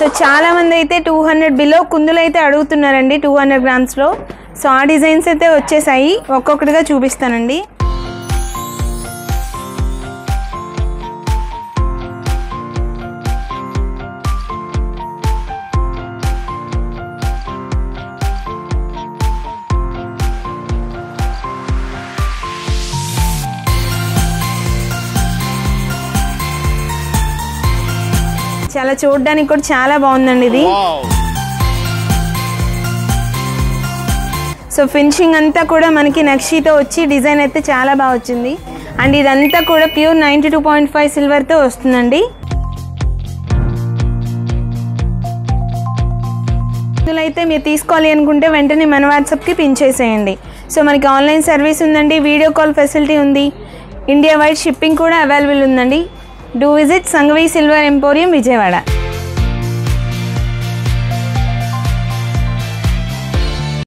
So చాలామంది అయితే 200 below కుందులు అయితే అడుగుతున్నారండి 200 గ్రామ్స్లో. సో ఆ డిజైన్స్ అయితే వచ్చేసాయి, ఒక్కొక్కటిగా చూపిస్తానండి. చాలా చూడడానికి కూడా చాలా బాగుందండి ఇది. సో ఫినిషింగ్ అంతా కూడా మనకి నక్షీతో వచ్చి డిజైన్ అయితే చాలా బాగా వచ్చింది. అండ్ ఇదంతా కూడా ప్యూర్ 92.5 సిల్వర్తో వస్తుందండి. ఇందులో అయితే మీరు తీసుకోవాలి అనుకుంటే వెంటనే మన వాట్సాప్కి పిన్ చేసేయండి. సో మనకి ఆన్లైన్ సర్వీస్ ఉందండి, వీడియో కాల్ ఫెసిలిటీ ఉంది, ఇండియా వైడ్ షిప్పింగ్ కూడా అవైలబుల్ ఉందండి. Do visit Sanghavi silver emporium Vijayawada.